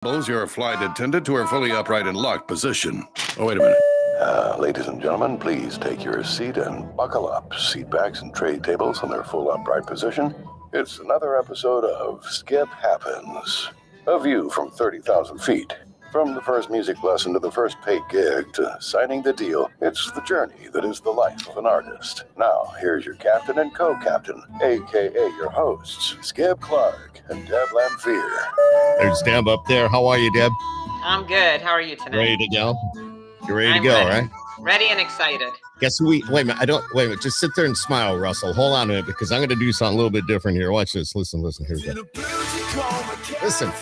Your flight attendant to her fully upright and locked position. Oh, wait a minute. Ladies and gentlemen, please take your seat and buckle up. Seat backs and tray tables in their full upright position. It's another episode of Skip Happens. A view from 30,000 feet. From the first music lesson to the first paid gig to signing the deal, it's the journey that is the life of an artist. Now, here's your captain and co-captain, a.k.a. your hosts, Skip Clark and Deb Lamphere. There's Deb up there. How are you, Deb? I'm good. How are you tonight? Ready to go? You're ready to go, ready. right? Ready and excited. Guess who wait a minute. Just sit there and smile, Russell. Hold on a minute, because I'm going to do something a little bit different here. Watch this. Listen. Here we go. Listen.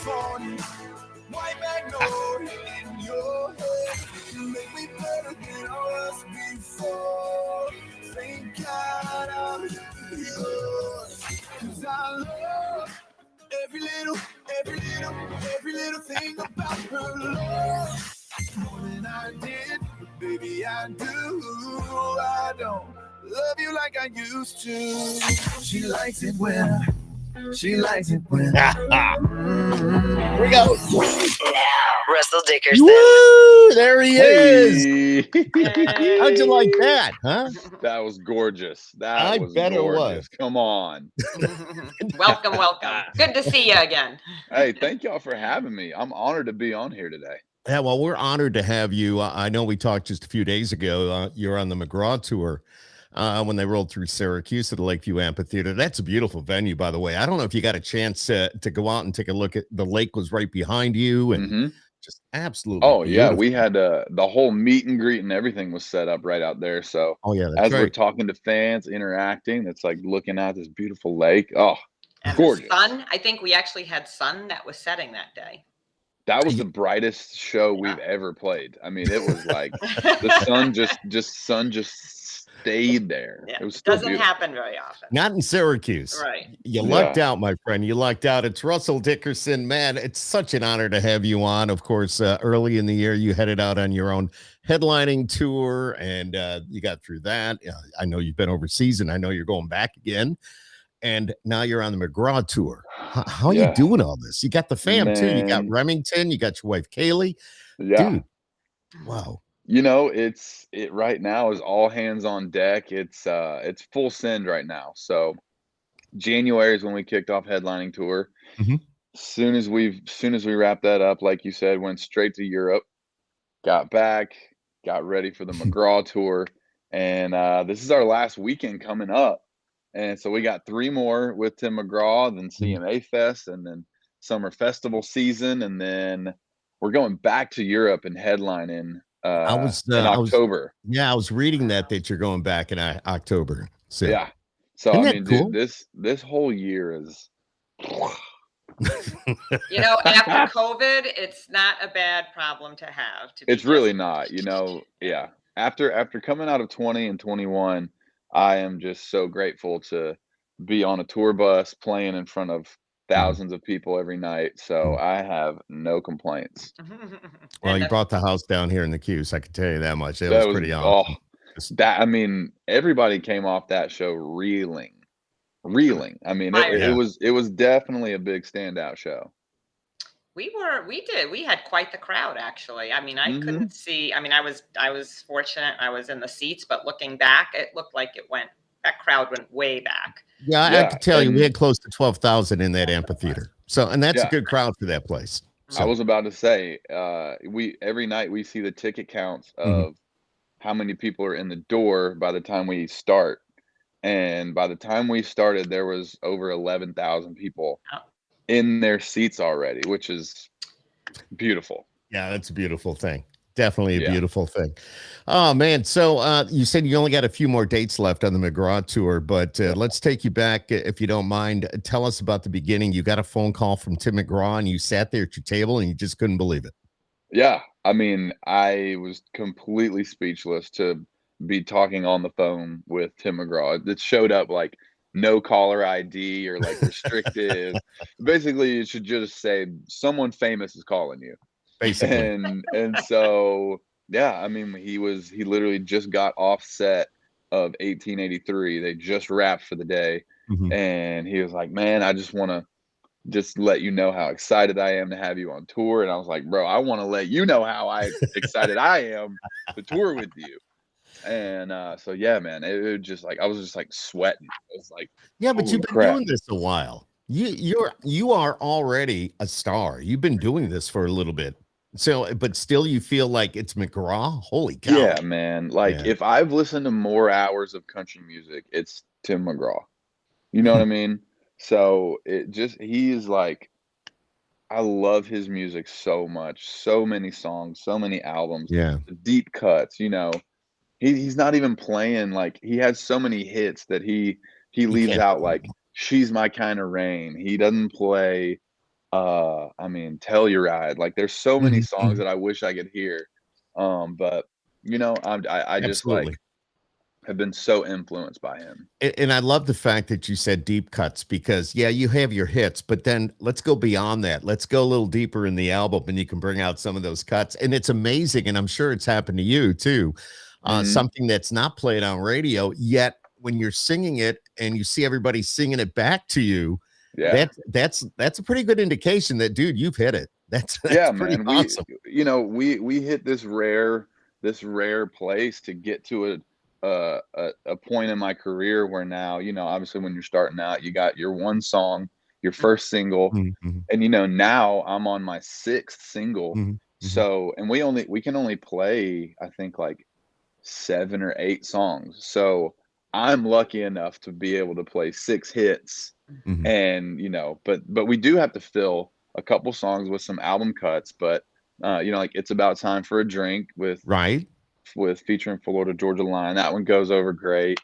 Every little thing about her love. More than I did, but baby, I do. I don't love you like I used to. She likes it when. Here we go. Russell Dickerson. Woo! There he is. How'd you like that, huh? That was gorgeous. I bet it was. Come on. Welcome. Good to see you again. Hey, thank y'all for having me. I'm honored to be on here today. Yeah, well, we're honored to have you. I know we talked just a few days ago. You're on the McGraw tour when they rolled through Syracuse at the Lakeview Amphitheater. That's a beautiful venue, by the way. I don't know if you got a chance to go out and take a look at the lake. Was right behind you and just absolutely beautiful. Yeah, we had the whole meet and greet and everything was set up right out there. So as we're talking to fans, interacting, it's like looking at this beautiful lake. Oh, and gorgeous. The sun, I think we actually had sun that was setting that day. That was the brightest show we've ever played. I mean, it was like the sun just stayed there. Yeah, it was doesn't happen very often. Not in Syracuse. Right. You lucked out, my friend. You lucked out. It's Russell Dickerson. Man, it's such an honor to have you on. Of course, early in the year, you headed out on your own headlining tour, and you got through that. I know you've been overseas, and I know you're going back again. And now you're on the McGraw tour. How are you doing all this? You got the fam, too. You got Remington. You got your wife, Kaylee. Yeah. Dude, wow. You know, it right now is all hands on deck. It's full send right now. So January is when we kicked off headlining tour. Soon as we wrapped that up, like you said, went straight to Europe, got back, got ready for the McGraw tour. And this is our last weekend coming up. And so we got 3 more with Tim McGraw, then CMA Fest, and then summer festival season. And then we're going back to Europe and headlining in October. I was reading that you're going back in October. So yeah. So isn't I mean, cool? dude, this whole year is after COVID, it's not a bad problem to have. It's really not, yeah. After coming out of 20 and 21, I am just so grateful to be on a tour bus playing in front of thousands of people every night. So I have no complaints. Well, you brought the house down here in the Q's. I can tell you that much. It was pretty awesome. Everybody came off that show reeling. I mean, it was definitely a big standout show. We had quite the crowd, actually. I mean, I couldn't see. I mean, I was fortunate. I was in the seats, but looking back, it looked like that crowd went way back. Yeah, I can tell you, we had close to 12,000 in that amphitheater. So, and that's a good crowd for that place. So. I was about to say, every night we see the ticket counts of how many people are in the door by the time we start. And by the time we started, there was over 11,000 people in their seats already, which is beautiful. Yeah, that's a beautiful thing. Definitely a beautiful thing. Oh, man. So you said you only got a few more dates left on the McGraw tour, but let's take you back, if you don't mind. Tell us about the beginning. You got a phone call from Tim McGraw, and you sat there at your table, and you just couldn't believe it. Yeah. I mean, I was completely speechless to be talking on the phone with Tim McGraw. It showed up like no caller ID or like restricted. Basically, you should just say someone famous is calling you. Basically. And so, yeah, I mean, he literally just got off set of 1883. They just wrapped for the day. And he was like, man, I just want to just let you know how excited I am to have you on tour. And I was like, bro, I want to let you know how excited I am to tour with you. And so yeah, man, it just like I was just like sweating. It was like, Yeah, but you've holy been crap. doing this a while. You are already a star. You've been doing this for a little bit. So, but still you feel like it's McGraw? Holy cow. Yeah, man. Like if I've listened to more hours of country music, it's Tim McGraw. You know what I mean? So he is like, I love his music so much. So many songs, so many albums, Yeah. deep cuts, you know. He's not even playing, like he has so many hits that he leaves can't out, do like She's My Kind of Rain. He doesn't play I mean Telluride. Like there's so many songs that I wish I could hear. But you know, I just like Absolutely. have been so influenced by him. And I love the fact that you said deep cuts because yeah, you have your hits, but then let's go beyond that. Let's go a little deeper in the album and you can bring out some of those cuts. And it's amazing. And I'm sure it's happened to you too. Something that's not played on radio yet when you're singing it and you see everybody singing it back to you. Yeah. That's a pretty good indication that dude, you've hit it. That's yeah, pretty man. awesome. We hit this rare place to get to a point in my career where now, you know, obviously when you're starting out, you got your one song, your first single, and you know, now I'm on my 6th single. So, and we can only play, I think like 7 or 8 songs. So I'm lucky enough to be able to play 6 hits. And, you know, but we do have to fill a couple songs with some album cuts, but you know, like It's About Time for a Drink with featuring Florida Georgia Line. That one goes over great.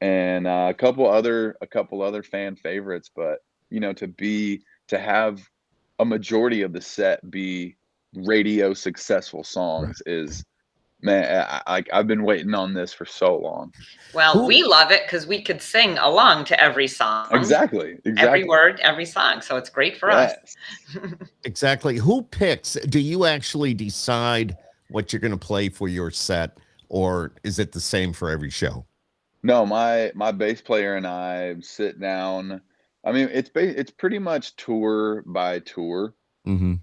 And a couple other fan favorites, but you know, to have a majority of the set be radio successful songs is, man, I've been waiting on this for so long. Well, we love it because we could sing along to every song. Exactly. Every word, every song. So it's great for us. Exactly. Who picks? Do you actually decide what you're going to play for your set, or is it the same for every show? No, my bass player and I sit down. I mean, it's pretty much tour by tour.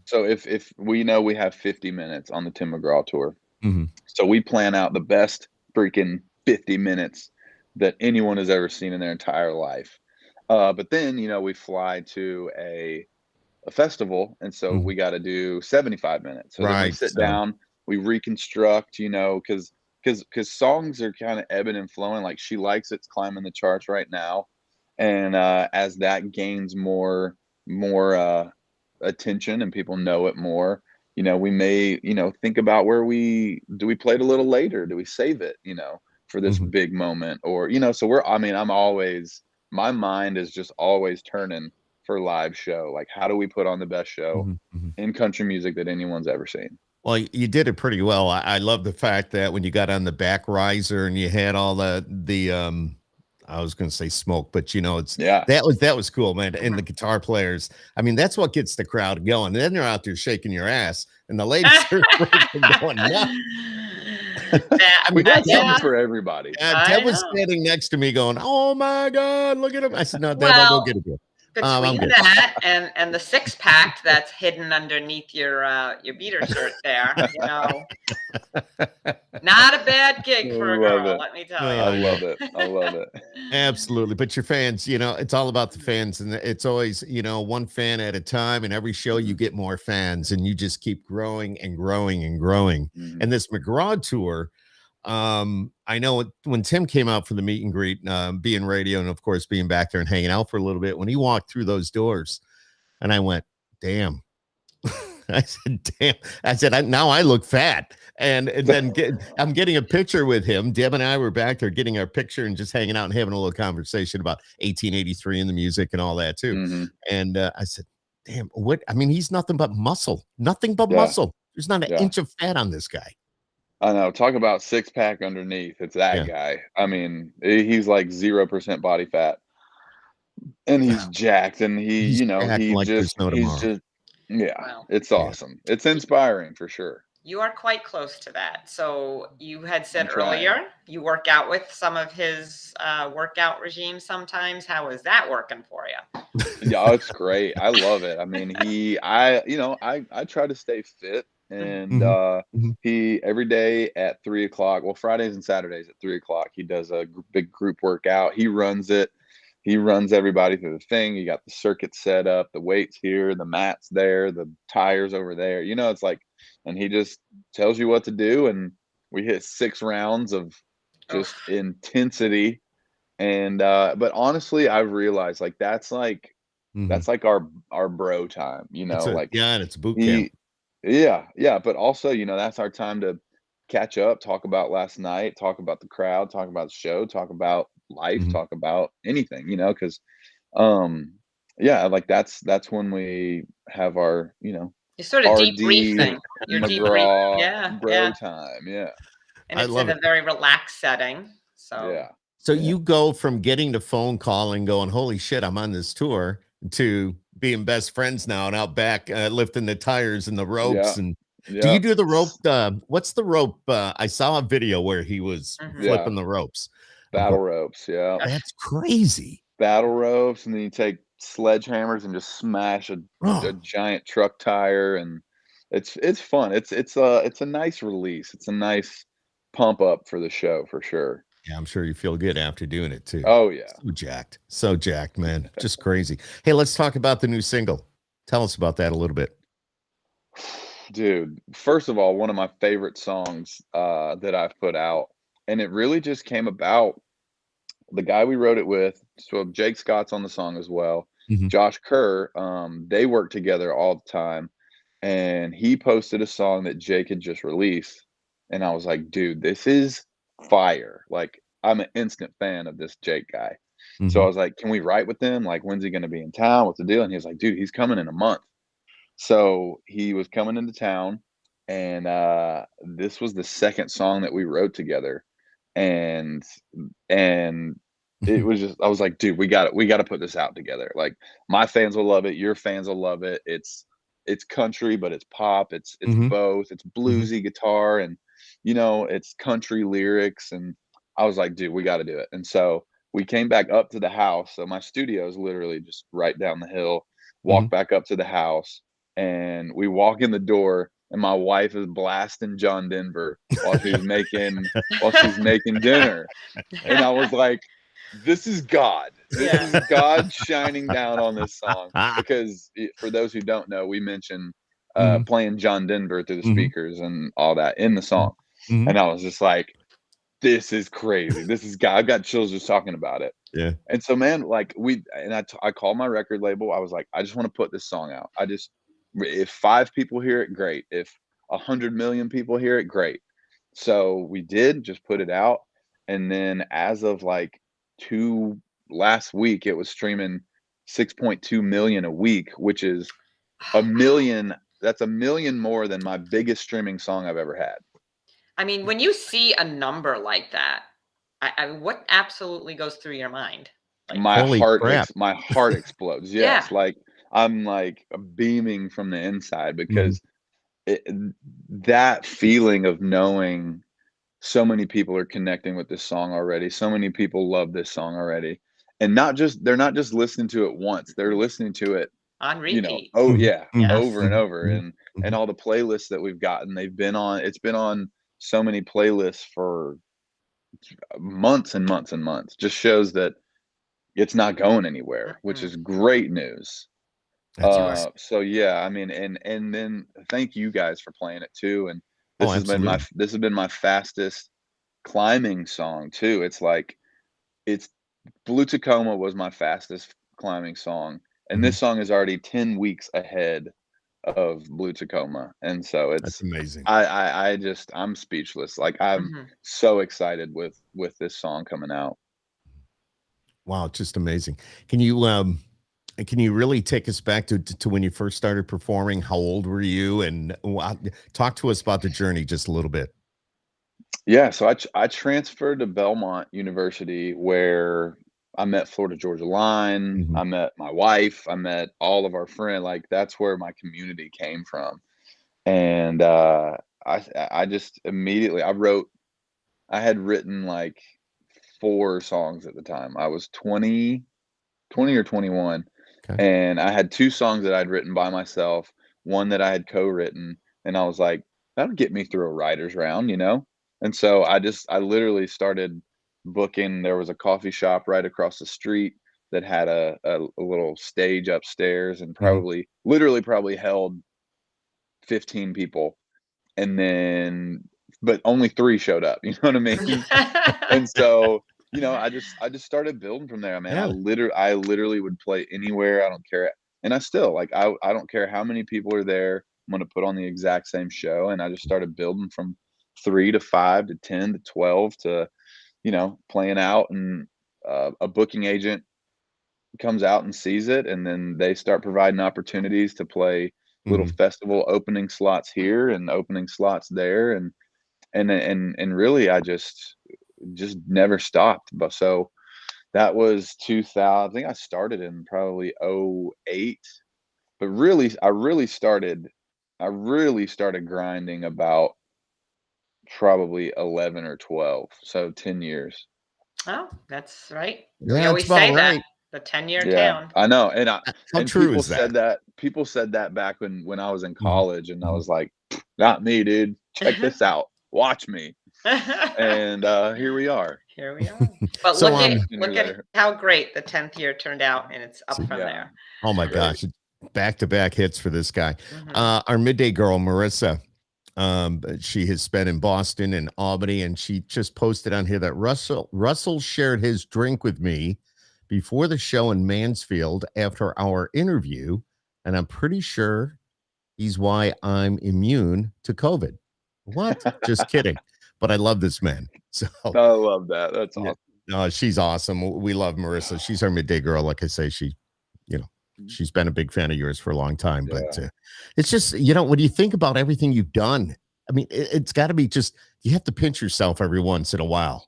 So if we know we have 50 minutes on the Tim McGraw tour, so we plan out the best freaking 50 minutes that anyone has ever seen in their entire life. But then, you know, we fly to a festival, and so we got to do 75 minutes. So then we sit down, we reconstruct, you know, because songs are kind of ebbing and flowing. Like She Likes It's climbing the charts right now, and as that gains more attention and people know it more, you know, we may, you know, think about where we play it a little later? Do we save it, you know, for this big moment? Or, you know, so my mind is just always turning for live show. Like, how do we put on the best show in country music that anyone's ever seen? Well, you did it pretty well. I love the fact that when you got on the back riser and you had all the I was going to say smoke, but you know, that was cool, man. And the guitar players, I mean, that's what gets the crowd going. And then they're out there shaking your ass, and the ladies are going nuts. We got something for everybody. Deb was standing next to me going, "Oh my God, look at him." I said, "No, Deb, I'll go get it." Between that and the 6-pack that's hidden underneath your beater shirt there, you know, not a bad gig for a girl, let me tell you. I love it. I love it. Absolutely. But your fans, you know, it's all about the fans, and it's always, you know, one fan at a time, and every show you get more fans, and you just keep growing and growing and growing. And this McGraw tour, I know when Tim came out for the meet and greet, being radio, and of course being back there and hanging out for a little bit, when he walked through those doors, and I went, damn. I said, damn. I said, now I look fat. And then I'm getting a picture with him. Deb and I were back there getting our picture and just hanging out and having a little conversation about 1883 and the music and all that too. And I said, damn, what? I mean, he's nothing but muscle, muscle. There's not an inch of fat on this guy. I know. Talk about 6-pack underneath. It's that guy. I mean, he's like 0% body fat, and he's jacked, and he's it's awesome. It's inspiring for sure. You are quite close to that. So you had said earlier you work out with some of his workout regimes sometimes. How is that working for you? Yeah, it's great. I love it. I mean, I try to stay fit, and Mhm, mhm, he every day at 3 o'clock. Well, Fridays and Saturdays at 3 o'clock, he does a big group workout. He runs it. He runs everybody through the thing. You got the circuit set up, the weights here, the mats there, the tires over there. It's like, and he just tells you what to do, and we hit 6 rounds of just Oof. intensity. And but honestly, I've realized like mhm. that's like our bro time, like And it's boot camp. he yeah, but also, that's our time to catch up, talk about last night, talk about the crowd, talk about the show, talk about life, Mhm. talk about anything, because um yeah, like that's when we have our, You're sort of RD debriefing. You're debrief. McGraw Yeah, bro yeah. time. Yeah. And I it's in love a it. very relaxed setting. So Yeah. So Yeah. you go from getting the phone call and going, "Holy shit, I'm on this tour," to being best friends now and out back, lifting the tires and the ropes. Yeah. And do you Yeah. do the rope? What's the rope? I saw a video where he was mhm. Yeah. flipping the ropes. I'm Battle going, ropes. Yeah. that's crazy. Battle ropes, and then you take sledgehammers and just smash a Oh, giant truck tire, and it's fun. It's a nice release. It's a nice pump up for the show for sure. yeah, I'm sure you feel good after doing it too. Oh yeah. So jacked, man, just crazy. Hey, let's talk about the new single. Tell us about that a little bit. Dude, first of all, one of my favorite songs that I've put out, and it really just came about. The guy we wrote it with, so Jake Scott's on the song as well. Mhm. Josh Kerr, they work together all the time, and he posted a song that Jake had just released, and I was like, "Dude, this is fire!" Like, I'm an instant fan of this Jake guy. So I Mhm. was like, "Can we write with him? Like, when's he going to be in town? What's the deal?" And he was like, "Dude, he's coming in a month." So he was coming into town, and this was the second song that we wrote together, and and it was just I was like, dude, we got to put this out together. Like my fans will love it, your fans will love it. It's country, but it's pop. It's Mhm. both. It's Mhm. bluesy guitar, and it's country lyrics. And I was like, dude, we got to do it. And so we came back up to the house. So my studio is literally just right down the hill. Walk Mhm. back up to the house, and we walk in the door, and my wife is blasting John Denver while she's making dinner. And I was like, this is God. This Yeah. is God shining down on this song because for those who don't know, we mentioned Mhm. playing John Denver through the Mhm. speakers and all that in the Mhm. song. Mhm. And I was just like, this is crazy. This is God. I've got chills just talking about it. Yeah. And so, man, like I called my record label. I was like, I just want to put this song out. If 5 people hear it, great. If 100 million people hear it, great. So we did just put it out, and then as of like two last week, it was streaming 6.2 million a week, which is a Oh, wow. million. That's a million more than my biggest streaming song I've ever had. I mean, when you see a number like that, what absolutely goes through your mind? Like, Holy crap. My heart explodes. yeah. Yes, like I'm like beaming from the inside Mhm. because it, that feeling of knowing so many people are connecting with this song already. So many people love this song already. And they're not just listening to it once. They're listening to it, On repeat. oh Mhm. yeah, Mhm. Yes. over and Mhm. over. Mhm. And Mhm. all the playlists that we've gotten, it's been on so many playlists for months and months and months. Just shows that it's not going anywhere, which Mm-mm. is great news. That's awesome. So yeah, I mean, and then thank you guys for playing it too. And Oh, absolutely. this has been my fastest climbing song too. It's like it's Blue Tacoma was my fastest climbing song, and Mhm. this song is already 10 weeks ahead of Blue Tacoma. And so That's it's amazing. I just I'm speechless. Like I'm Mhm. so excited with this song coming out. Wow, just amazing. Can you really take us back to when you first started performing? How old were you? And talk to us about the journey just a little bit. Yeah, so I transferred to Belmont University where I met Florida Georgia Line, Mhm. I met my wife, I met all of our friends. Like that's where my community came from. And I just immediately I had written like 4 songs at the time. I was 20 or 21. Okay. And I had 2 songs that I'd written by myself, one that I had co-written, and I was like, "That'll get me through a writer's round," you know? And so I literally started booking. There was a coffee shop right across the street that had a little stage upstairs and Mhm. probably held 15 people, and then but only 3 showed up, you know what I mean? And so, I just started building from there, man. Yeah. I literally would play anywhere, I don't care, and I still, like, I don't care how many people are there, I'm gonna put on the exact same show, and I just started building from 3 to 5 to 10 to 12 to, playing out, and, a booking agent comes out and sees it, and then they start providing opportunities to play little Mhm. festival opening slots here and opening slots there, and really I just never stopped. But so that was 2000. I think I started in probably '08, but I really started grinding about probably 11 or 12, so 10 years. Oh, that's right. We Yeah, it's always about say that, right. the 10-year Yeah, town. I know, and I How and true people is that? said that people said that back when I was in Mhm. college, and I Mhm. was like, "Not me, dude. Check this out. Watch me." And, here we are, Here we are. But So, ten look years at later. how great the 10th year turned out, and it's up see, from Yeah, there. oh my great. gosh, back-to-back hits for this guy. Mhm. Our midday girl, Marissa, she has been in Boston and Albany, and she just posted on here that Russell shared his drink with me before the show in Mansfield after our interview, and I'm pretty sure he's why I'm immune to COVID. What? Just kidding. But I love this man. So I love that. That's yeah, awesome. no, she's awesome. We love Marissa. She's our midday girl. Like I say, you know, Mhm. she's been a big fan of yours for a long time. But Yeah. it's just, when you think about everything you've done, I mean, it's got to be just, you have to pinch yourself every once in a while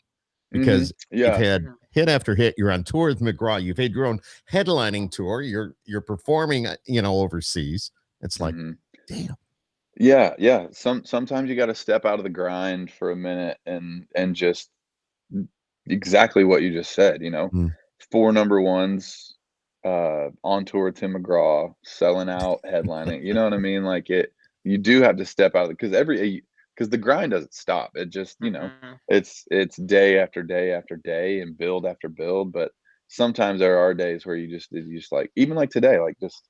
Mhm. because you've Yeah. had Mhm. hit after hit. You're on tour with McGraw. You've had your own headlining tour. You're performing, overseas. It's like, Mhm. damn. Yeah, yeah. Sometimes you gotta step out of the grind for a minute and just exactly what you just said, 4 number ones, on tour with Tim McGraw, selling out, headlining, you know what I mean? Like, you do have to step out because the grind doesn't stop. It just, Mhm. it's day after day after day and build after build, but sometimes there are days where you just like even like today, like, just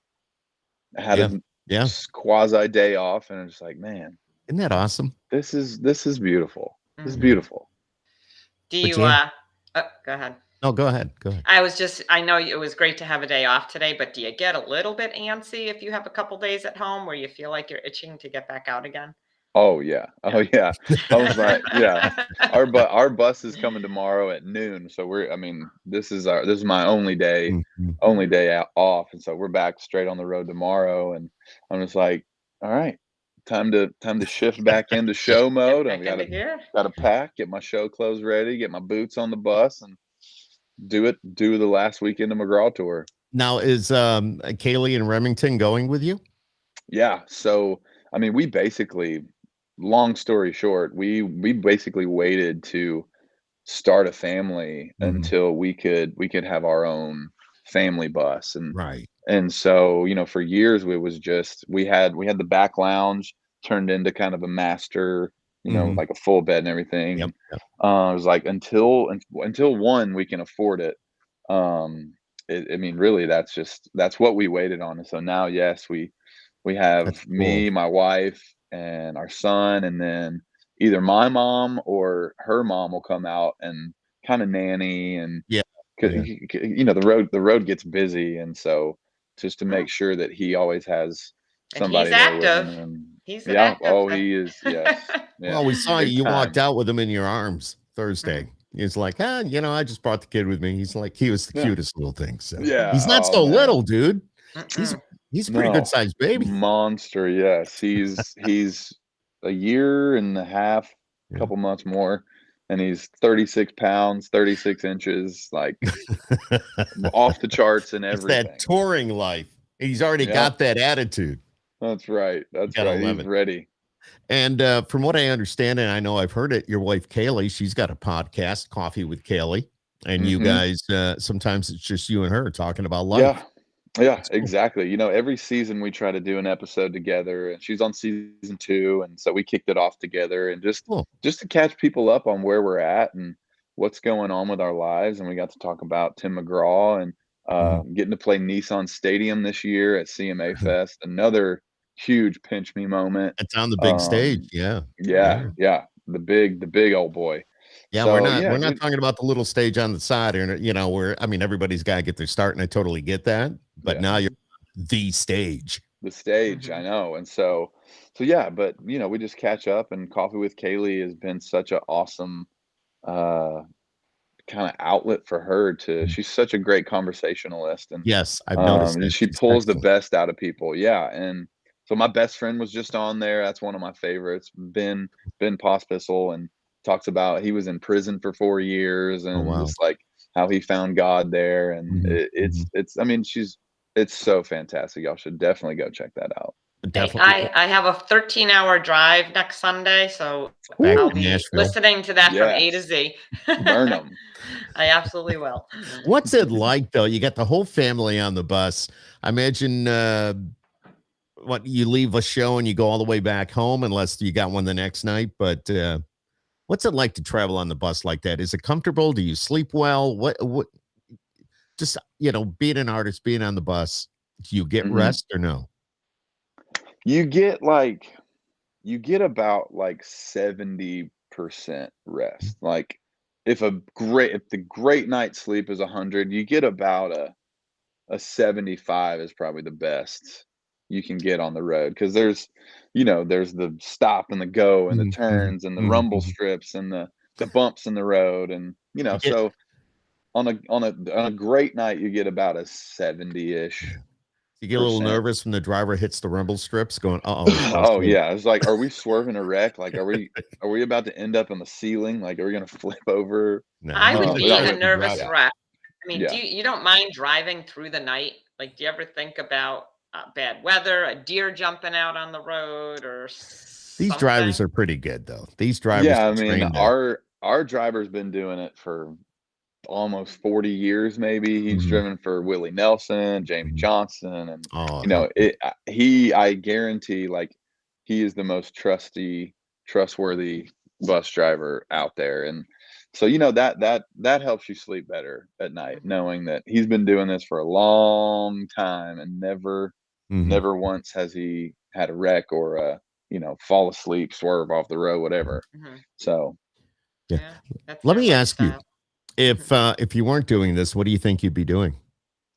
had Yeah. a Yeah. quasi day off, and I'm just like, "Man, Isn't that awesome? this is beautiful. This is Mhm. beautiful." Do But you, yeah. go ahead. No, go ahead. Go ahead. I know it was great to have a day off today, but do you get a little bit antsy if you have a couple days at home where you feel like you're itching to get back out again? Oh, yeah. Oh, Yeah. yeah. I was like, yeah. Our bus is coming tomorrow at noon, so this is my Mhm. only day out off, and so we're back straight on the road tomorrow, and I'm just like, "All right, time to shift back into show Get mode. I've back into gotta gear. gotta pack, get my show clothes ready, get my boots on the bus, and do the last weekend of McGraw tour." Now is Kaylee and Remington going with you? Yeah, so, we basically long story short, we basically waited to start a family Mhm. until we could have our own family bus, and Right. and so, for years, we had the back lounge turned into kind of a master, Mhm. like a full bed and everything, Yep. and, it was like until one, we can afford it, um, really, that's what we waited on, and so now, yes, we That's have cool. me, my wife, and our son, and then either my mom or her mom will come out and kinda nanny, and Yeah. 'ca Yeah. the road gets busy, and so just to Oh, make sure that he always has and he's somebody there with him, active. and He's an yeah, active oh, he is, yes, yeah, Well, we saw big you walked time. out with him in your arms Thursday. He's like, I just brought the kid with me. He was the Yeah, cutest little thing. So yeah, he's not oh, so man. little, dude. He's Mm-mm. he's a pretty good No, sized baby. monster, yes. He's a year and a half, Yeah. couple months more, and he's 36 pounds, 36 inches, like, off the charts and It's that everything. touring life. He's already Yep, got that attitude. that's right, You that's gotta right, love he's it. ready. And from what I understand, and I know I've heard it, your wife Kaylee, she's got a podcast, Coffee with Kaylee, and you Mhm. guys sometimes it's just you and her talking about Yeah. life. Yeah, That's cool. exactly. Every season we try to do an episode together, and she's on season 2, and so we kicked it off together, and just Cool. just to catch people up on where we're at and what's going on with our lives. And we got to talk about Tim McGraw and Mhm. getting to play Nissan Stadium this year at CMA Fest. Another huge pinch me moment. It's on the big stage. Um, Yeah. yeah, Yeah. yeah, the big old boy. Yeah, we're So not yeah, we're not dude. talking about the little stage on the side, or where I mean everybody's got to get their start, and I totally get that. But Yeah. now you're the stage. The stage, I Mhm. know. And so yeah, but we just catch up, and Coffee with Kaylee has been such an awesome uh kind of outlet for her to Mm. she's such a great conversationalist, Yes, I've noticed and that. she She's pulls the excellent. best out of people. Yeah. And so my best friend was just on there. That's one of my favorites. Ben Pospisil, and talks about he was in prison for 4 years, Oh and wow. just like how he found God there. And Mhm, it's I mean, it's so fantastic. Y'all should definitely go check that out. Hey, definitely I have a 13-hour drive next Sunday, so back I'll to Woo! be Nashville. listening to that from A to Yes. Z. Burn them. I absolutely will. What's it like though? You got the whole family on the bus. I imagine what you leave a show and you go all the way back home unless you got one the next night. But what's it like to travel on the bus like that? Is it comfortable? Do you sleep well? What just being an artist, being on the bus, do you get Mhm. rest or no? You get about like 70% rest. Like if the great night's sleep is 100, you get about a 75 is probably the best you can get on the road, because there's the stop and the go and the Mhm, mhm, turns and the mhm, rumble mhm. strips and the bumps in the road. And You get so on a great night you get about a 70-ish you get a little percent. nervous when the driver hits the rumble strips going, "Uh-oh, he fell Oh asleep." yeah, it's like, are we swerving a wreck? Like, are we about to end up on the ceiling? Like, are we gonna flip over? No, I you would gotta be No, a trust but the nervous driver. yeah, wreck. I mean, yeah. you don't mind driving through the night? Like, do you ever think about bad weather, a deer jumping out on the road, or These drivers something? are pretty good, though. These drivers Yeah, I are mean, trained to our driver's been doing it for almost 40 years maybe. He's Mhm, driven for Willie Nelson, Jamie mhm. Johnson, and Oh, how cool. I guarantee, like, he is the most trustworthy bus driver out there. And so that helps you sleep better at night, Mhm. knowing that he's been doing this for a long time, and Mhm, never once has he had a wreck or fall asleep, swerve off the road, mhm. whatever. Mhm. So Yeah. Yeah, that's Let their me ask you, lifestyle. Mhm. if you weren't doing this, what do you think you'd be doing?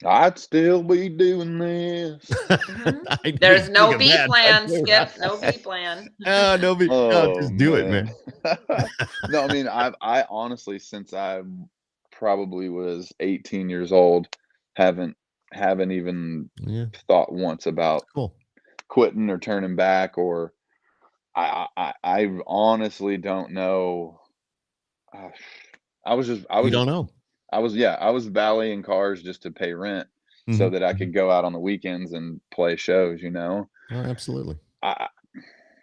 I'd still be doing this. Mhm. I There's didn't think no of B that, but plan, dude. Skip. No B plan. Oh, no, Oh just do it, man. man. No, I mean, I honestly, since I probably was 18 years old, haven't haven't even Yeah, thought once about cool. quitting or turning back. Or I honestly don't know. Uh, I was just You don't know. I was valeting cars just to pay rent so Mhm, that I mhm. could go out on the weekends and play shows. Oh, absolutely. I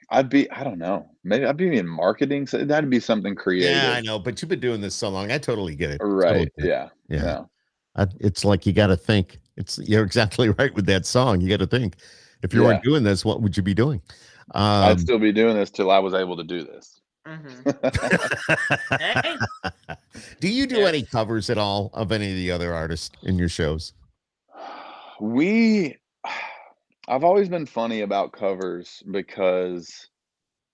I don't know. Maybe I'd be in marketing, so that'd be something Yeah, I creative. know, but you've been doing this so long. I totally get it. Totally Right, get it. yeah, Yeah. yeah, It's like you gotta think. You're exactly right with that song. You gotta think. If you weren't yeah. doing this, what would you be doing? I'd Um still be doing this till I was able to do this. Mhm. Hey, Do you do any there's covers at all of any of the other artists in your shows? We I've always been funny about covers, because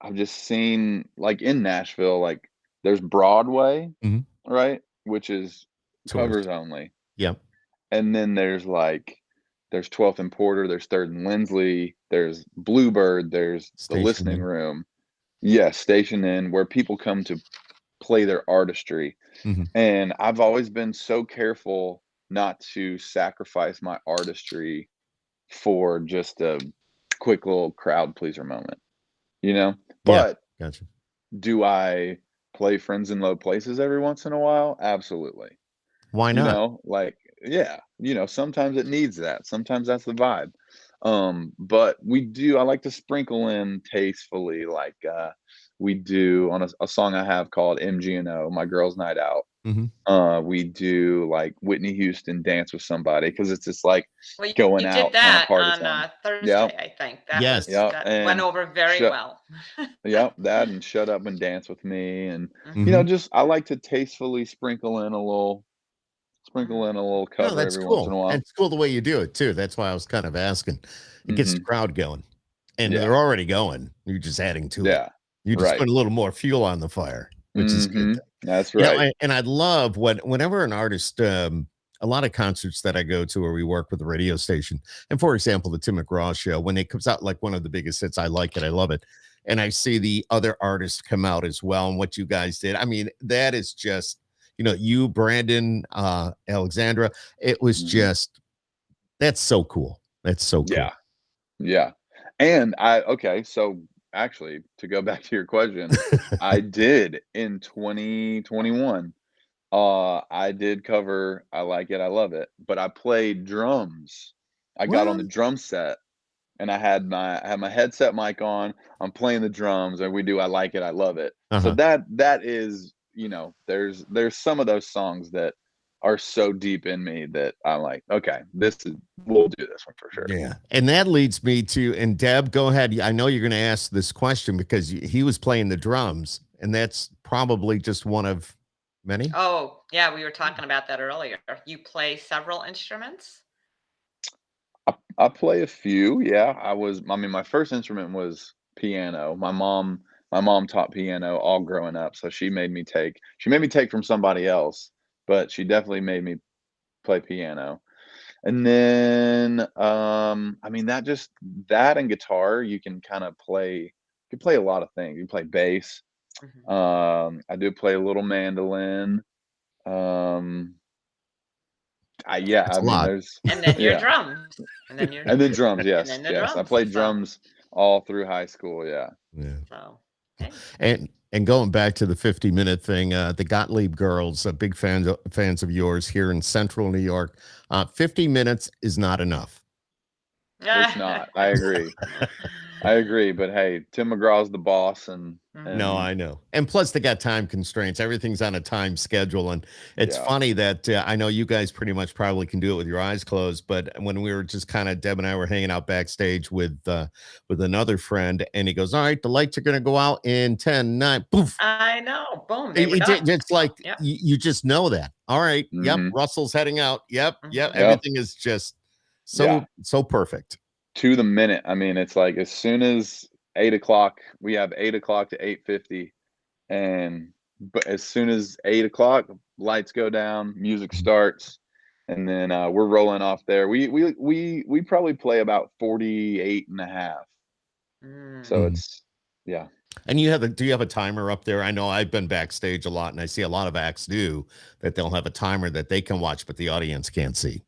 I've just seen, like, in Nashville, like, there's Broadway, Mhm. right? Which is covers Tourist. only. Yep. And then there's 12th and Porter, there's 3rd and Lindsley, there's Bluebird, there's the Station Listening in. Room. Yes, Station Inn, where people come to play their artistry. Mhm. And I've always been so careful not to sacrifice my artistry for just a quick little crowd pleaser moment, you know? Yeah. But Gotcha. do I play Friends in Low Places every once in a while? Absolutely. Why not? Like, yeah, sometimes it needs that. Sometimes that's the vibe. But I like to sprinkle in tastefully, like we do on a song I have called MGNO, My Girls Night Out. We do like Whitney Houston, Dance with Somebody, because it's just like Well, going you out did kind of that party on song. Thursday, I think. Yes. That went And over very shut well. that and Shut Up and Dance with Me, and Mhm. just I like to tastefully sprinkle in a little No, cover that's every once in a cool. And while. it's cool the way you do it too. That's why I was kind of asking. It gets the Mhm. crowd going. And Yeah. they're already going. You're just adding to it. Yeah. You just Right. put a little more fuel on the fire, which is good. That's right. And I love whenever an artist, a lot of concerts that I go to where we work with the radio station, and for example, the Tim McGraw show, when it comes out like one of the biggest hits, I like it, I love it, and I see the other artists come out as well, and what you guys did, I mean, that is just, you, Brandon, Alexandra, it was Mhm. just, that's so cool. That's so cool. Yeah. Yeah. And so actually, to go back to your question, I did in 2021. I did cover I Like It, I Love It, but I played drums. I got on the What? drum set and I had my headset mic on. I'm playing the drums and we do I Like It, I Love It. So Uh-huh. that is, there's some of those songs that are so deep in me that I'm like, okay, we'll do this one for sure. Yeah. And that leads me to, and Deb, go ahead. I know you're going to ask this question because he was playing the drums, and that's probably just one of many. Oh, yeah, we were talking about that earlier. You play several instruments? I play a few. Yeah, my first instrument was piano. My mom taught piano all growing up, so she made me take from somebody else, but she definitely made me play piano. And then, that and guitar, you can kind of play. You can play a lot of things. You can play bass. Mhm. I do play a little mandolin. Um, That's a lot. there's And then your yeah. drums. And then your And then drums, and yes, then the yes. I drums. played drums all through high school, yeah. Yeah. So, hey. And going back to the 50-minute thing, the Gottlieb girls, big fans of yours here in Central New York. 50 minutes is not enough. It's not. I agree. I agree, but hey, Tim McGraw's the boss and No, I know. And plus, they got time constraints. Everything's on a time schedule. And it's yeah. funny that I know you guys pretty much probably can do it with your eyes closed. But when we were just kind of, Deb and I were hanging out backstage with another friend, and he goes, all right, the lights are going to go out in 10, 9, poof. I know. Boom. They were done. It's like Yep. you just know that. All right. Yep. Mhm. Russell's heading out. Yep. Yep. Yep. Everything is just Yeah. so perfect. To the minute. I mean, it's like as soon as 8 o'clock, we have 8 o'clock to 8:50, but as soon as 8 o'clock, lights go down, music starts, and then we're rolling off there. We probably play about 48 and a half. So it's yeah. And do you have a timer up there? I know I've been backstage a lot, and I see a lot of acts do that. They'll have a timer that they can watch, but the audience can't see.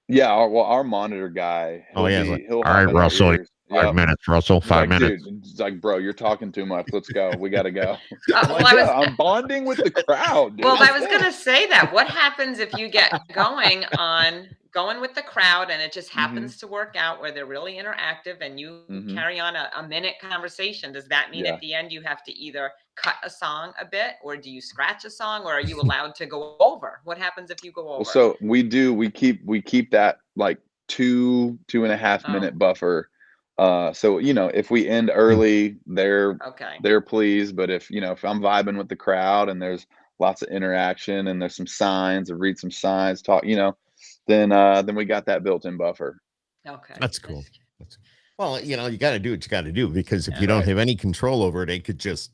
Yeah, our monitor guy, Oh yeah, it's like, he'll all have right, it in our Russell, ears. 5 minutes, Russell, He's 5 minutes. Dude, it's like, bro, you're talking too much. Let's go. We gotta go. Well, I was I'm bonding with the crowd, dude. Well, I was gonna say that. What happens if you get going with the crowd and it just happens to work out where they're really interactive and you carry on a minute conversation? Does that mean Yeah. at the end you have to either cut a song a bit, or do you scratch a song, or are you allowed to go over? What happens if you go over? Well, so we keep that like 2.5 Oh, minute buffer. So if we end early, okay. they're pleased. But if I'm vibing with the crowd and there's lots of interaction and there's some signs, or read some signs, talk, then we got that built-in buffer. Okay. That's cool. Well, you got to do what you got to do, because if Yeah. you don't Right. have any control over it, it could just,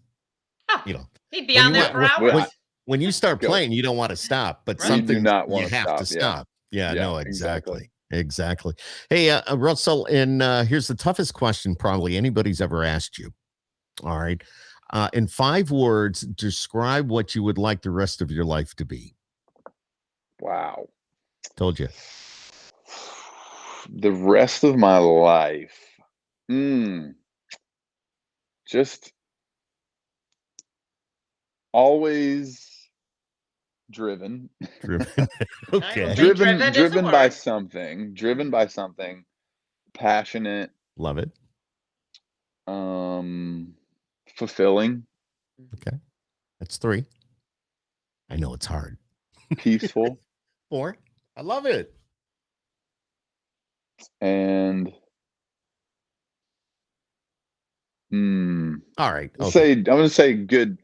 Oh, you know, he'd be when on you there want- for when- hours. when you start Go. playing, you don't want to stop, but Right. You do something not you wanna have to stop, yeah. stop. Yeah, Yeah, no, exactly. exactly. Hey, Russell, and here's the toughest question probably anybody's ever asked you. All right. In 5 words, describe what you would like the rest of your life to be. Wow. Told you. The rest of my life. Just always driven. Okay. driven by word. something. Driven by something. Passionate. Love it. Fulfilling. Okay. That's 3. I know it's hard. peaceful, 4. I love it. and All right. say Okay. I'm gonna say good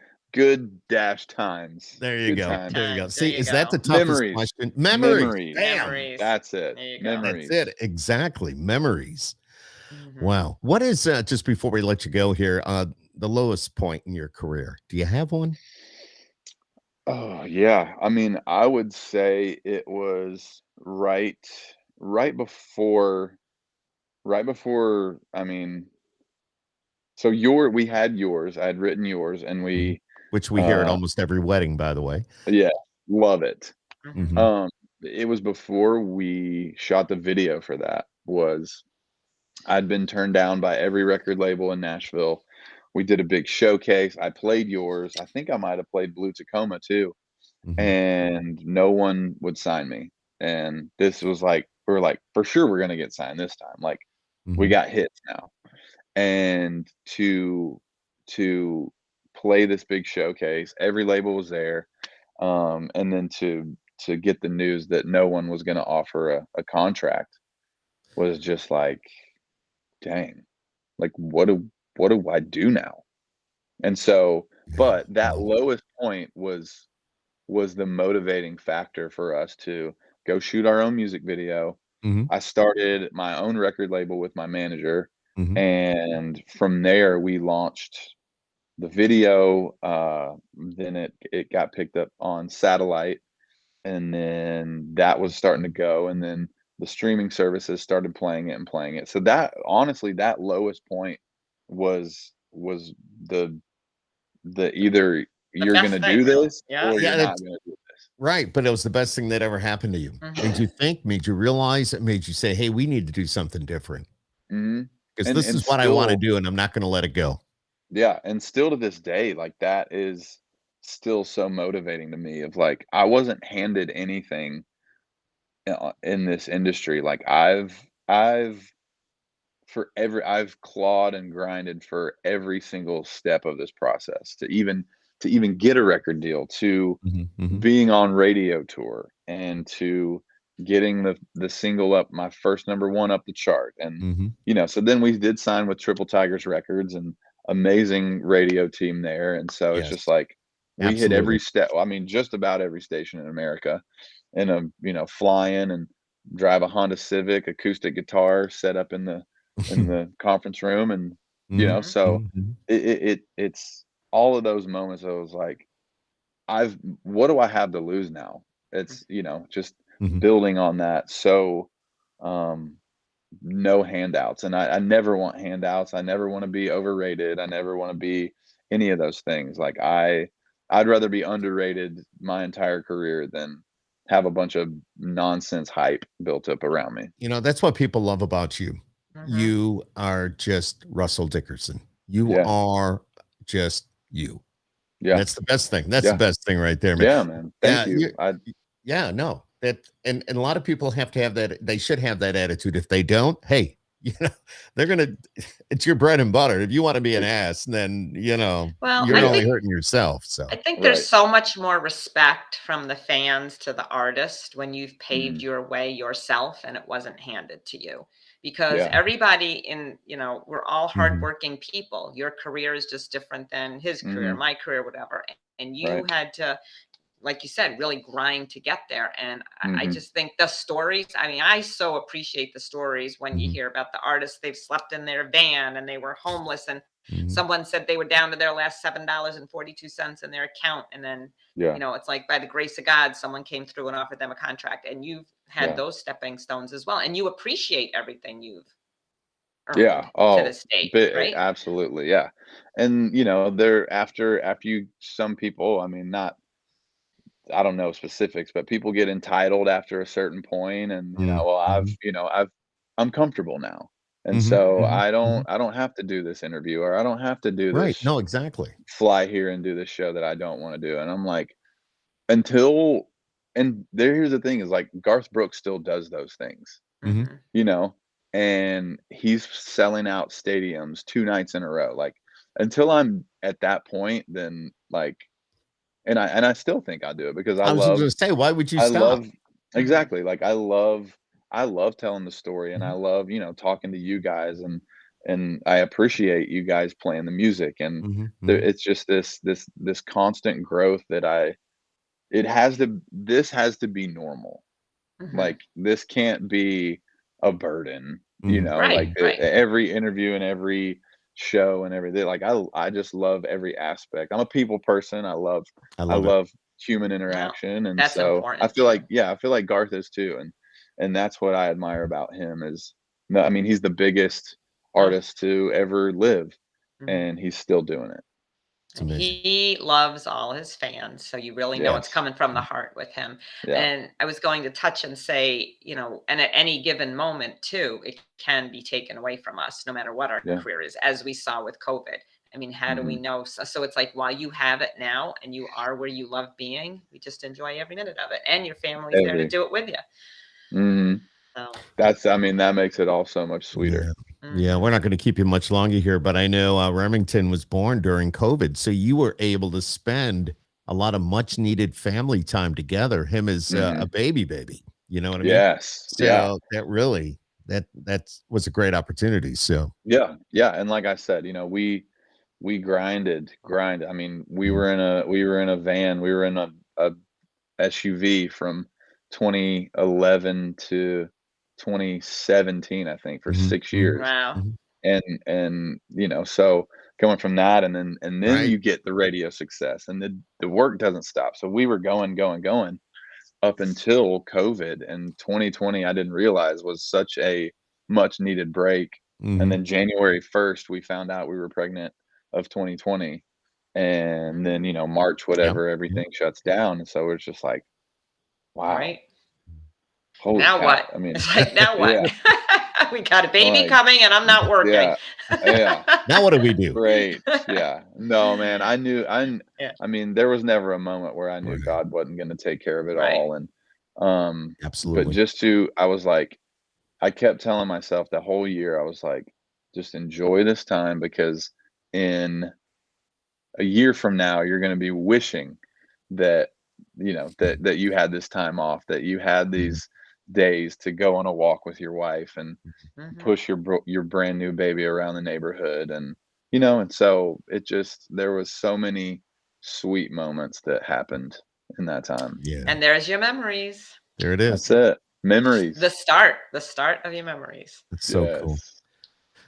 dash times. There you Good go. times. There you go. There See, you is that go. the toughest Memories. question? Memories. Memories. Bam. Memories. That's it. There you go. Memories. That's it. Exactly. Memories. Mhm. Wow. What is just before we let you go here, the lowest point in your career? Do you have one? Oh yeah. I mean, I would say it was right before I mean, so we had yours. I had written yours and Mhm. we Which we hear at almost every wedding, by the way. yeah, love it. Mhm. Mhm. It was before we shot the video for that. Was I'd been turned down by every record label in Nashville. We did a big showcase. I played yours. I think I might have played Blue Tacoma too, Mhm. and no one would sign me. And this was like, we were like, for sure we're gonna get signed this time. Like, we Mhm. got hits now. And to play this big showcase, every label was there. And then to get the news that no one was gonna offer a contract was just like, dang, like what do I do now? And so, Yeah. but that Wow. lowest point was the motivating factor for us to go shoot our own music video. Mhm. I started my own record label with my manager, Mhm. and from there we launched the video. Then it got picked up on satellite, and then that was starting to go, and then the streaming services started playing it and playing it. So that honestly, that lowest point was the either The you're best gonna do thing, really. this Yeah. or you're Yeah, not that's gonna do this. right. But it was the best thing that ever happened to you. Made you Mhm. think, made you realize, it made you say, hey, we need to do something different Mhm. because And this and is what I want to still do and I'm not going to let it go. yeah, and still to this day, like, that is still so motivating to me of, like, I wasn't handed anything in this industry. Like, I've clawed and grinded for every single step of this process to even get a record deal, to Mhm. Mhm. being on radio tour, and to getting the single up, my first number 1 up the chart. And, Mhm. so then we did sign with Triple Tigers Records, and amazing radio team there. And so it's Yes, just like we hit every absolutely. step. I mean, just about every station in America, and fly in and drive a Honda Civic acoustic guitar set up in the conference room. And Mhm. Mhm. so Mhm. Mhm. it's all of those moments. I was like, I've what do I have to lose now? It's, just Mhm. building on that. So, um, no handouts. And I never want handouts. I never want to be overrated. I never want to be any of those things. Like, I'd rather be underrated my entire career than have a bunch of nonsense hype built up around me. That's what people love about you. Mhm. You are just Russell Dickerson. You Yeah. are just you. And Yeah. that's the best thing. That's the Yeah. best thing right there, man. Yeah, man. Yeah, Thank you. yeah, no. That and a lot of people have to have that. They should have that attitude. If they don't, hey, they're gonna it's your bread and butter. If you want to be an ass, then Well, you're I Yeah. only think hurting yourself. I So think there's Right. so much more respect from the fans to the artist when you've paved Mhm. your way yourself and it wasn't handed to you. Because Yeah. everybody we're all mhm, hardworking people. Your career is just different than his career, Mhm. my career, whatever. And you Right. had to, like you said, really grind to get there. And I Mhm. just think the stories, I mean, I so appreciate the stories when you mhm, hear about the artists, they've slept in their van and they were homeless and mhm. someone said they were down to their last $7.42 in their account. And then, Yeah. it's like by the grace of God, someone came through and offered them a contract. And you've had Yeah. those stepping stones as well. And you appreciate everything you've Yeah. earned to Oh, this date, right? absolutely. Yeah. And there after some people, I mean, not I don't know specifics, but people get entitled after a certain point, and Mm, well, mhm, I'm comfortable now. And mhm, so mhm, mhm. I don't have to do this interview, or I don't have to do Right. this No, exactly. fly here and do this show that I don't want to do. And I'm like, until and here's the thing is, like, Garth Brooks still does those things, Mhm. Hmm. you know, and he's selling out stadiums 2 nights in a row. Like, until I'm at that point, then, like, and I still think I do it because I was going to say, why would you I stop? love exactly like I love telling the story, and I Mhm. love talking to you guys, and I appreciate you guys playing the music, and Mhm, there, mhm. it's just this constant growth that this has to be normal. Mhm. Like, this can't be a burden, Mhm. Right, like, right. every interview and every show and everything, like, I just love every aspect. I'm a people person, I I love it. love human No, interaction, and that's so I important feel like too. yeah, I feel like Garth is too, and that's what I admire about him is no, I mean, he's the biggest Oh, artist to ever live, mhm. and he's still doing it. It's And amazing. he loves all his fans, so you really know it's Yes. coming from the Mm. heart with him. Yeah. And I was going to touch and say, and at any given moment too, it can be taken away from us, no matter what our Yeah. career is, as we saw with COVID. I mean, how do we Mhm. know? So it's like while you have it now and you are where you love being, we just enjoy every minute of it, and your family's there to Every do it with you. Mhm. So, I mean, that makes it all so much Yeah. sweeter. Yeah, mhm. we're not going to keep you much longer here, but I know Remington was born during COVID, so you were able to spend a lot of much needed family time together. Him as a Mhm. baby, you know what I mean? Yes. Yeah. So that was a great opportunity. So Yeah. Yeah, and like I said, we grind. I mean, mhm, we were in a van, we were in a SUV from 2011 to 2017, I think, for mhm, 6 mhm, years. Wow. mhm. And so going from that, and then Right. you get the radio success, and the work doesn't stop. So we were going up until COVID, and 2020, I didn't realize was such a much needed break. And Mhm. then January 1st, we found out we were pregnant of 2020. And then, Mm, March, Yep. whatever, Yep. everything shuts down. And so it's just like, wow, right. holy Now cow. what? I mean, It's like, now what? yeah, We got a baby like, coming and I'm not working. yeah, yeah. Now what do we do? Great. Yeah. No, man, Yeah, I mean, there was never a moment where I knew Right. God wasn't going to take care of it right. all. And, but Absolutely. I was like, I kept telling myself the whole year, I was like, just enjoy this time because in a year from now, you're going to be wishing that, Yeah. that you had this time off, that you had Mhm. these days to go on a walk with your wife and Mhm. push your brand new baby around the neighborhood, and so there was so many sweet moments that happened in that time. Yeah. And there's your memories. There it That's is. it. Memories. The start of your memories. It's so cool. Yes.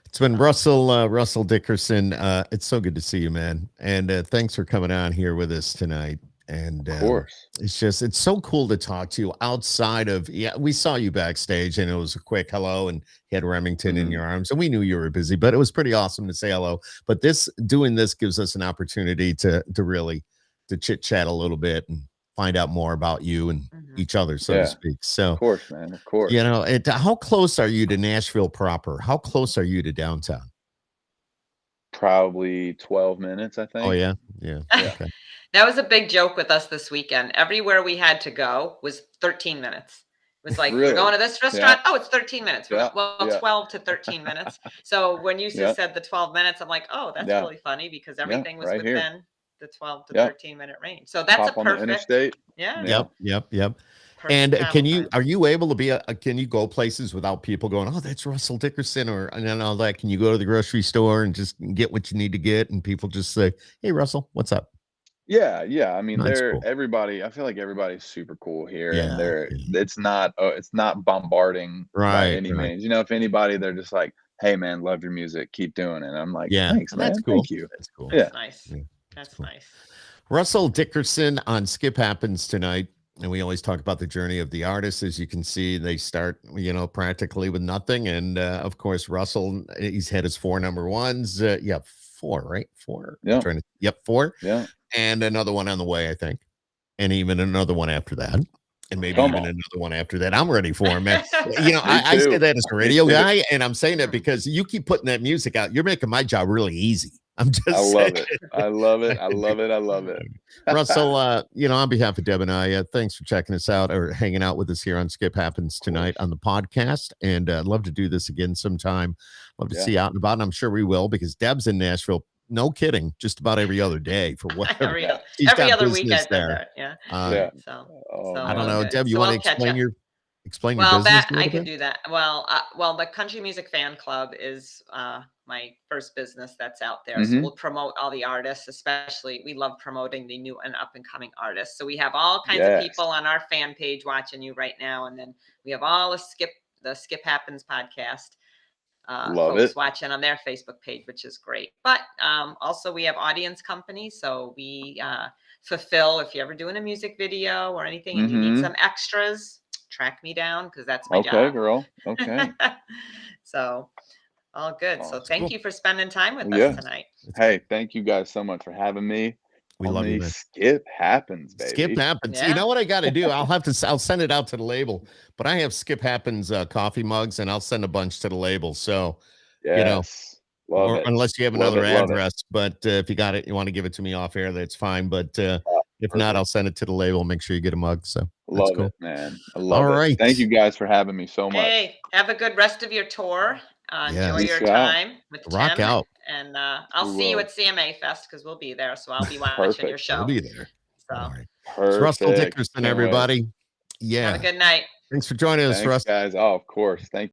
It's been So, Russell Dickerson. It's so good to see you, man. And thanks for coming on here with us tonight. And Of course. it's so cool to talk to you outside of, yeah, we saw you backstage and it was a quick hello and you had Remington in Mhm. your arms and we knew you were busy, but it was pretty awesome to say hello. But doing this gives us an opportunity to really to chit chat a little bit and find out more about you and mhm. each other, so to Yeah. speak. Of So, course, man. Of course. how close are you to Nashville proper? How close are you to downtown? Probably 12 minutes, I Oh, think. yeah? Yeah, Yeah. okay. That was a big joke with us this weekend. Everywhere we had to go was 13 minutes. It was like, we're going Really? to this Yeah. restaurant. Oh, it's 13 minutes. We're Yeah. going, well, Yeah. 12 to 13 minutes. So when you just Yeah. said the 12 minutes, I'm like, oh, that's Yeah. really funny because Yeah. everything was Right here. within the 12 to Yeah. 13-minute range. So that's a Hop on the perfect, interstate. yeah, Yeah. Yep. And perfect travel time. are you able to can you go places without people going, "Oh, that's Russell Dickerson," and all that? Can you go to the grocery store and just get what you need to get and people just say, "Hey, Russell, what's up?" Yeah, yeah. I mean, That's cool. I feel like everybody's super cool here, and Yeah, yeah. it's not bombarding by Right, any right. means. If anybody, they're just like, "Hey, man, love your music, keep doing it." I'm like, Yeah, "Thanks, that's man, cool. thank you." That's cool. Yeah. That's nice. Yeah, that's That's cool. nice. Russell Dickerson on Skip Happens tonight. And we always talk about the journey of the artist. As you can see, they start, practically with nothing. And of course, Russell, he's had his 4 number ones. Yeah, 4, right? 4. I'm Yeah. trying to, yep, 4. Yeah. And another one on the way, I think. And even another one after that. And maybe Come even on. another one after that. I'm ready for him, man. Me I say too. that as a Me radio too. guy, and I'm saying that because you keep putting that music out. You're making my job really easy. I'm I just saying. love it. I love it. I love it. I love it. Russell, on behalf of Deb and I, thanks for checking us out or hanging out with us here on Skip Happens Of tonight course. on the podcast. And I'd love to do this again sometime. Love to Yeah. see you out and about. And I'm sure we will because Deb's in Nashville No kidding. Just about every other day for whatever. He's every got other business weekend there. yeah. Yeah. So I don't know, good. Deb. You So want I'll to catch up. explain your Well, business that a I little can bit? do that. Well, the Country Music Fan Club is my first business that's out there. So we'll promote all the artists, especially we love promoting the new and up and coming artists. So we have all kinds of people on our fan page watching you right now, and then we have all the Skip Happens podcast folks watching on their Facebook page, which is great. But also we have audience companies, so we fulfill if you're ever doing a music video or anything and you need some extras, track me down because that's my job. Okay, girl. Okay. So all good. Awesome. So thank you for spending time with Well, us tonight. Hey, thank you guys so much for having me. We love you, man. Skip Happens, baby. Skip Happens. You know what I got to do? I'll send it out to the label, but I have Skip Happens coffee mugs, and I'll send a bunch to the label. So, you know, unless you have another address, but if you got it, you want to give it to me off air, that's fine. But if not, I'll send it to the label. Make sure you get a mug. So that's cool. It, man. I love it. Right. Thank you guys for having me so much. Hey, have a good rest of your tour. Enjoy your time with Rock Tim, out. and I'll see you at CMA Fest because we'll be there. So I'll be watching your show. We'll be there. So. All right. It's Russell Dickerson, everybody. Yeah. Have a good night. Thanks for joining us, Russ. Guys. Oh, of course. Thank you.